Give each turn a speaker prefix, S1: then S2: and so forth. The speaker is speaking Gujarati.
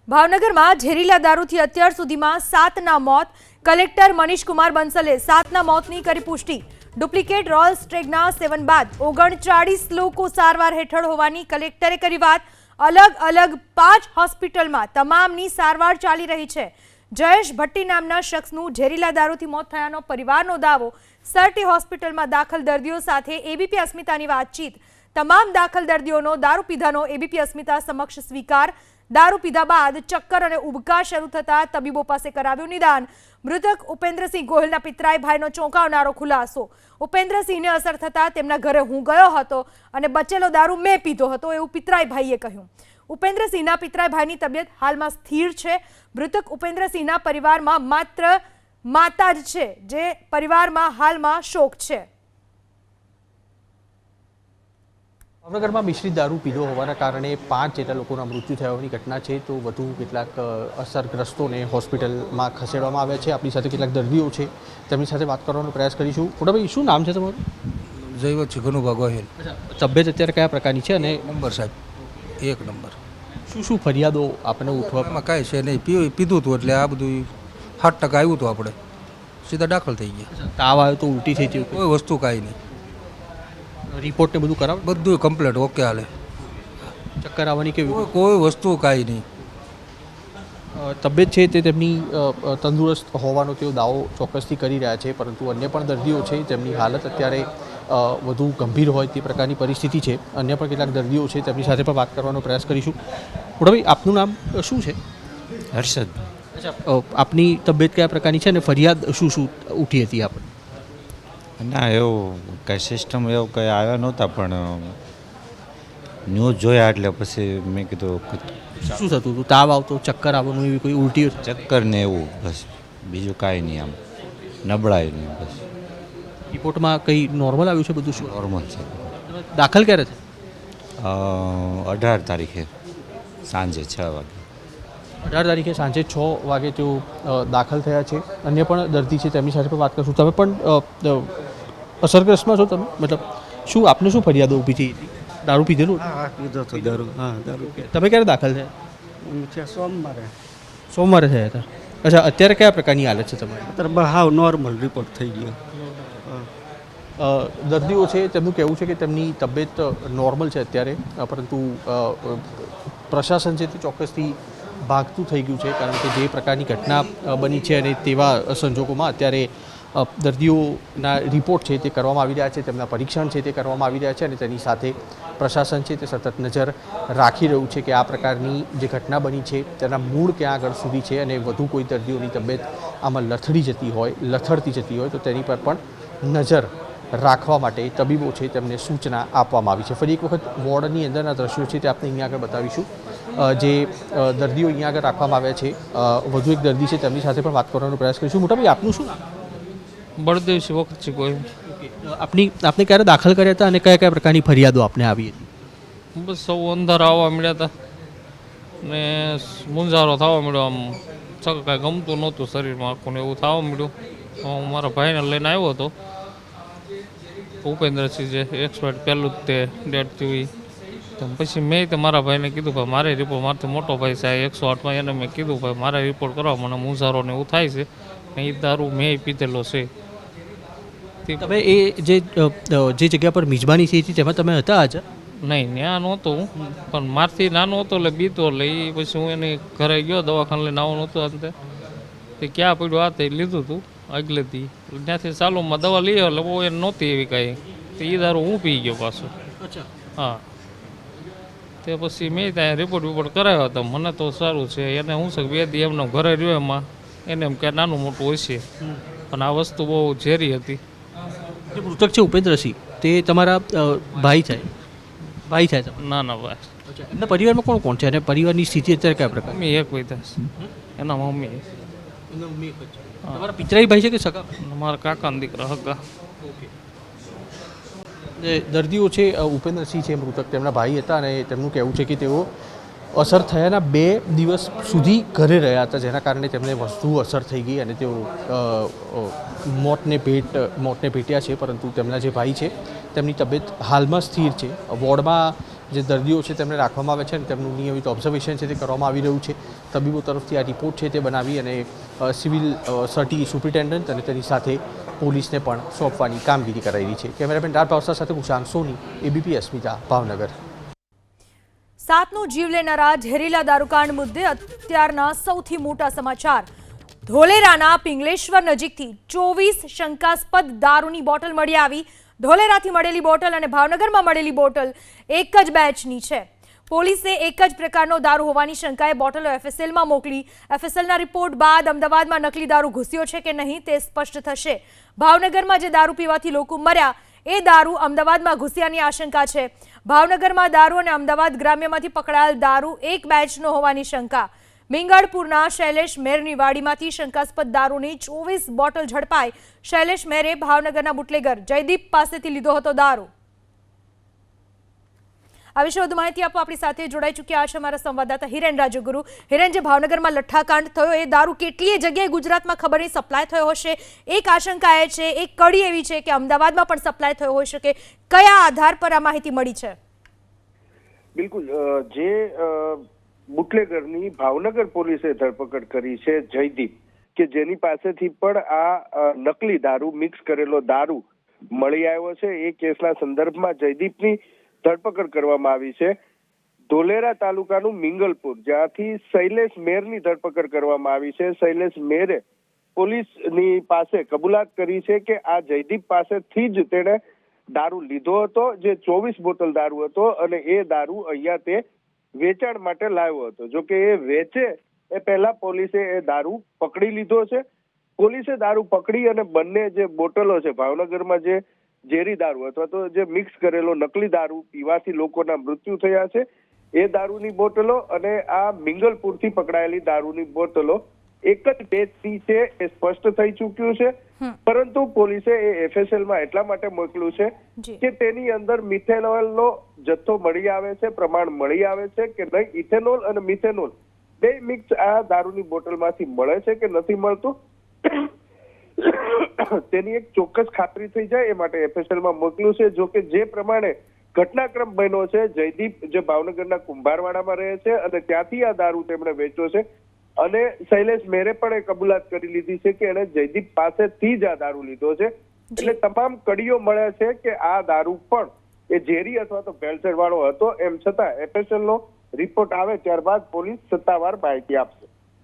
S1: ભાવનગરમાં ઝેરીલા દારૂથી અત્યાર સુધીમાં 7ના મોત. કલેક્ટર મનીષકુમાર બંસલે 7ના મોતની કરી પુષ્ટિ. ડુપ્લિકેટ રોલ સ્ટ્રેગના સેવન બાદ 39 લોકો સારવાર હેઠળ હોવાની કલેક્ટરે કરી વાત. અલગ અલગ 5 હોસ્પિટલમાં તમામની સારવાર ચાલી રહી છે. જયેશ ભટ્ટી નામના શખ્સનું ઝેરીલા દારૂથી મોત થયાનો પરિવારનો દાવો. સરટી હોસ્પિટલમાં દાખલ દર્દીઓ સાથે એબીપી અસ્મિતાની વાતચીત. તમામ દાખલ દર્દીઓનો દારૂ પીધાનો એબીપી અસ્મિતા સમક્ષ સ્વીકાર. દારૂ પીધા બાદ ચક્કર અને ઉબકા શરૂ થતા તબીબો પાસે કરાવ્યું નિદાન. મૃતક ઉપેન્દ્રસિંહ ગોહિલના પિતરાઈ ભાઈનો ચોંકાવનારો ખુલાસો. ઉપેન્દ્રસિંહને અસર થતા તેમના ઘરે હું ગયો હતો અને બચેલો દારૂ મેં પીધો હતો એવું પિતરાઈ ભાઈએ કહ્યું. ઉપેન્દ્રસિંહના પિતરાઈ ભાઈની તબિયત હાલમાં સ્થિર છે. મૃતક ઉપેન્દ્રસિંહના પરિવારમાં માત્ર માતા જ છે, જે પરિવારમાં હાલમાં શોક છે.
S2: ભાવનગરમાં મિશ્રિત દારૂ પીધો હોવાના કારણે 5 જેટલા લોકોના મૃત્યુ થયાની ઘટના છે. તો વધુ કેટલાક અસરગ્રસ્તોને હોસ્પિટલમાં ખસેડવામાં આવ્યા છે. આપણી સાથે કેટલાક દર્દીઓ છે, તેમની સાથે વાત કરવાનો પ્રયાસ કરીશું. મોટાભાઈ, શું નામ છે તમારું?
S3: જયવત છે ઘનુભા ગોહિલ.
S2: તબિયત અત્યારે કયા પ્રકારની છે? અને
S3: નંબર સાહેબ 1 નંબર.
S2: શું ફરિયાદો આપણે ઉઠવામાં?
S3: કાંઈ છે નહીં, પીધું હતું એટલે આ બધું 7% આવ્યું હતું, આપણે સીધા દાખલ થઈ ગયા.
S2: તાવ આવ્યો તો ઉલટી થઈ હતી?
S3: કોઈ વસ્તુ કાંઈ નહીં.
S2: રિપોર્ટ ને બધું કરાવ?
S3: બધું કમ્પ્લીટ ઓકે હાલે.
S2: ચક્કર આવવાની કે
S3: કોઈ વસ્તુ કાંઈ નહીં.
S2: તબિયત છે તે તેમની તંદુરસ્ત હોવાનો તેઓ દાવો ચોક્કસથી કરી રહ્યા છે, પરંતુ અન્ય પણ દર્દીઓ છે જેમની હાલત અત્યારે વધુ ગંભીર હોય તે પ્રકારની પરિસ્થિતિ છે. અન્ય પણ કેટલાક દર્દીઓ છે, તેમની સાથે પણ વાત કરવાનો પ્રયાસ કરીશું. મોટાભાઈ, આપનું નામ શું છે?
S4: હર્ષદ.
S2: આપની તબિયત કયા પ્રકારની છે અને ફરિયાદ શું શું ઉઠી હતી આપણે?
S4: ના, એવું કંઈ સિસ્ટમ એવું કંઈ આવ્યા નહોતા, પણ ન્યૂઝ જોયા એટલે પછી મેં કીધું
S2: શું થતું હતું? તાવ આવતો, ચક્કર આવવાનું, એવી કોઈ ઉલટી?
S4: ચક્કર ને એવું, બસ બીજું કાંઈ નહીં, આમ નબળાય નહીં, બસ.
S2: રિપોર્ટમાં કંઈ નોર્મલ આવ્યું છે? બધું શું
S4: નોર્મલ છે.
S2: દાખલ ક્યારે છે?
S4: 18 તારીખે સાંજે 6 વાગે.
S2: 18 તારીખે સાંજે 6 વાગે તેઓ દાખલ થયા છે. અન્ય પણ દર્દી છે, તેમની સાથે પણ વાત કરશું. તમે પણ અસરગ્રસ્તમાં છો? તમે મતલબ શું, આપને શું ફરિયાદો ઊભી થઈ હતી? દારૂ પીધેલું?
S5: હા, પીધો હતો દારૂ. હા, દારૂ.
S2: તમે ક્યારે દાખલ થયા? સોમવારે થયા હતા. અચ્છા, અત્યારે કયા પ્રકારની હાલત છે તમારી?
S5: અત્યારે હાવ નોર્મલ રિપોર્ટ થઈ ગયો.
S2: દર્દીઓ છે તેમનું કહેવું છે કે તેમની તબિયત નોર્મલ છે અત્યારે, પરંતુ પ્રશાસન છે તે ચોક્કસથી ભાગતું થઈ ગયું છે, કારણ કે જે પ્રકારની ઘટના બની છે અને તેવા સંજોગોમાં અત્યારે દર્દીઓના રિપોર્ટ છે તે કરવામાં આવી રહ્યા છે, તેમના પરીક્ષણ છે તે કરવામાં આવી રહ્યા છે, અને તેની સાથે પ્રશાસન છે તે સતત નજર રાખી રહ્યું છે કે આ પ્રકારની જે ઘટના બની છે તેના મૂળ ક્યાં આગળ સુધી છે, અને વધુ કોઈ દર્દીઓની તબિયત આમાં લથડતી જતી હોય તો તેની પર પણ નજર રાખવા માટે તબીબો છે તેમને સૂચના આપવામાં આવી છે. ફરી એક વખત વોર્ડની અંદરના દ્રશ્યો છે તે આપણે અહીંયા આગળ બતાવીશું. જે દર્દીઓ અહીંયા આગળ રાખવામાં આવ્યા છે, વધુ એક દર્દી છે તેમની સાથે પણ વાત કરવાનો પ્રયાસ કરીશું. મોટાભાઈ, આપનું શું નામ?
S6: બળદેવસિંહ વખત છે કોઈ.
S2: આપને ક્યારે દાખલ કર્યા હતા અને કયા કયા પ્રકારની ફરિયાદો આપને આવી હતી?
S6: બસ સૌ અંધારા આવવા મળ્યા હતા ને મૂંઝારો થવા મળ્યો. આમ કાંઈ ગમતું નહોતું શરીરમાં, આખું ને એવું થવા મળ્યું. હું મારા ભાઈને લઈને આવ્યો હતો, ઉપેન્દ્રસિંહ જે એક્સપર્ટ પહેલું જ તે ડેટ થયું. પછી મેં તો મારા ભાઈને કીધું ભાઈ મારે રિપોર્ટ, મારાથી મોટો ભાઈ છે 108માં, એને મેં કીધું ભાઈ મારે રિપોર્ટ કરવા, મને મૂંઝારો ને એવું થાય છે ને એ દારૂ મેં પીધેલો છે.
S2: તમે એ જે જગ્યા પર મિજબાની થઈ હતી તેમાં તમે હતા આજે?
S6: નહીં, ત્યાં નહોતો હું, પણ મારથી નાનો હતો એટલે બીતો, એટલે એ પછી હું એની ઘરે ગયો, દવાખાને લઈને આવવાનું હતું. અંતે તે ક્યાં પડ્યું આ તે લીધું હતું આગલેથી, ત્યાંથી ચાલુમાં દવા લઈ એટલે બહુ એને નહોતી એવી કાંઈ, તો એ દારૂ હું પી ગયો પાછો. હા, તે પછી મેં ત્યાં રિપોર્ટ કરાવ્યો હતો. મને તો સારું છે, એને શું છે 2 દી એમનો ઘરે રહ્યો, એમાં એને એમ કે નાનું મોટું હોય છે, પણ આ વસ્તુ બહુ ઝેરી હતી.
S2: જે મૃતક છે ઉપેન્દ્રસિંહ, તે તમારા ભાઈ થાય? ભાઈ થાય?
S6: નાના ભાઈ.
S2: એમના પરિવારમાં કોણ કોણ છે અને પરિવારની સ્થિતિ અત્યારે કયા પ્રકાર?
S6: મમ્મી એક વૈધા છે, એના મમ્મી.
S2: તમારા પિતરાઈ ભાઈ છે કે સગા?
S6: મારા કાકાના દીકરા હગા.
S2: જે દર્દીઓ છે, ઉપેન્દ્રસિંહ છે મૃતક, તેમના ભાઈ હતા, અને તેમનું કહેવું છે કે તેઓ અસર થયાના 2 દિવસ સુધી ઘરે રહ્યા હતા, જેના કારણે તેમને વધુ અસર થઈ ગઈ અને તેઓ મોતને ભેટ્યા છે. પરંતુ તેમના જે ભાઈ છે તેમની તબિયત હાલમાં સ્થિર છે. વોર્ડમાં જે દર્દીઓ છે તેમને રાખવામાં આવે છે અને તેમનું નિયમિત ઓબ્ઝર્વેશન છે તે કરવામાં આવી રહ્યું છે. તબીબો તરફથી આ રિપોર્ટ છે તે બનાવી અને સિવિલ સર્ટી સુપ્રિન્ટેન્ડન્ટ અને તેની સાથે પોલીસને પણ સોંપવાની કામગીરી કરાઈ રહી છે. કેમેરામેન રાજ પાવસા સાથે કુશાંત સોની, ABP અસ્મિતા, ભાવનગર.
S1: સાતનો જીવ લેનારા ઝેરીલા દારૂકાંડ મુદ્દે અત્યારના સૌથી મોટા સમાચાર. ધોલેરાના પિંગલેશ્વર નજીકથી 24 શંકાસ્પદ દારૂની બોટલ મળી આવી. ધોલેરાથી મળેલી બોટલ અને ભાવનગરમાં મળેલી બોટલ એક જ બેચની છે. પોલીસે એક જ પ્રકારનો દારૂ હોવાની શંકાએ બોટલો FSLમાં મોકલી. FSLના રિપોર્ટ બાદ અમદાવાદમાં નકલી દારૂ ઘૂસ્યો છે કે નહીં તે સ્પષ્ટ થશે. ભાવનગરમાં જે દારૂ પીવાથી લોકો મર્યા એ દારૂ અમદાવાદમાં ઘૂસ્યાની આશંકા છે. ભાવનગરમાં દારૂ અને અમદાવાદ ગ્રામ્યમાંથી પકડાયેલ દારૂ એક બેચનો હોવાની શંકા. મિંગળપુરના શૈલેષ મેરની વાડીમાંથી શંકાસ્પદ દારૂની 24 બોટલ ઝડપાઈ. શૈલેષ મેરે ભાવનગરના બુટલેગર જયદીપ પાસેથી લીધો હતો દારૂ. આ વિશે વધુ માહિતી આપવા આપણી સાથે જોડાઈ ચૂક્યા છે અમારા સંવાદદાતા હિરેન રાજુગુરુ. હિરેન, જે ભાવનગરમાં લઠ્ઠાકાંડ થયો એ દારૂ કેટલીય જગ્યાએ ગુજરાતમાં ખબર નહીં સપ્લાય થયો હશે. એક આશંકા એ છે, એક કડી એવી છે કે અમદાવાદમાં પણ સપ્લાય થયો હોઈ શકે. કયા આધાર પર આ માહિતી મળી છે?
S7: બિલકુલ, જે બુટલેગરની ભાવનગર પોલીસે ધરપકડ કરી છે જયદીપ, કે જેની પાસેથી પણ આ નકલી દારૂ, મિક્સ કરેલો દારૂ મળી આવ્યો છે. એ કેસના સંદર્ભમાં જયદીપની ધરપકડ કરવામાં આવી છે. ધોલેરા તાલુકાનું મિંગલપુર, જ્યાંથી શૈલેષ મેરની ધરપકડ કરવામાં આવી છે. શૈલેષ મેરે પોલીસની પાસે કબૂલાત કરી છે કે આ જયદીપ પાસેથી જ તેણે દારૂ લીધો હતો, જે 24 બોટલ દારૂ હતો, અને એ દારૂ અહીંયા તે વેચાણ માટે લાવ્યો હતો. જો કે એ વેચે એ પહેલા પોલીસે એ દારૂ પકડી લીધો છે. પોલીસે દારૂ પકડી અને બંને જે બોટલો છે, ભાવનગરમાં જે ઝેરી દારૂ અથવા તો જે મિક્સ કરેલો નકલી દારૂ પીવાથી લોકોના મૃત્યુ થયા છે, એ દારૂની બોટલો અને આ મિંગલપુરથી પકડાયેલી દારૂની બોટલો એક જ બેચની છે એ સ્પષ્ટ થઈ ચૂક્યું છે. પરંતુ પોલીસે એ FSLમાં એટલા માટે મોકલ્યું છે કે તેની અંદર મિથેનોલનો જથ્થો મળી આવે છે, પ્રમાણ મળી આવે છે કે નહીં. ઇથેનોલ અને મિથેનોલ બે મિક્સ આ દારૂની બોટલમાંથી મળે છે કે નથી મળતું, તેની એક ચોક્કસ ખાતરી થઈ જાય એ માટે FSLમાં મોકલ્યું છે. જો કે જે પ્રમાણે ઘટનાક્રમ બન્યો છે, જયદીપ જે ભાવનગરના કુંભારવાડામાં રહે છે અને ત્યાંથી આ દારૂ તેમણે વેચ્યો છે, અને શૈલેષ મેરે પણ એ કબૂલાત કરી લીધી છે કે એણે જયદીપ પાસેથી જ આ દારૂ લીધો છે. એટલે તમામ કડીઓ મળે છે કે આ દારૂ પણ એ ઝેરી અથવા તો ભેળસેળ વાળો હતો. એમ છતાં FSLનો રિપોર્ટ આવે ત્યારબાદ પોલીસ સત્તાવાર માહિતી આપશે.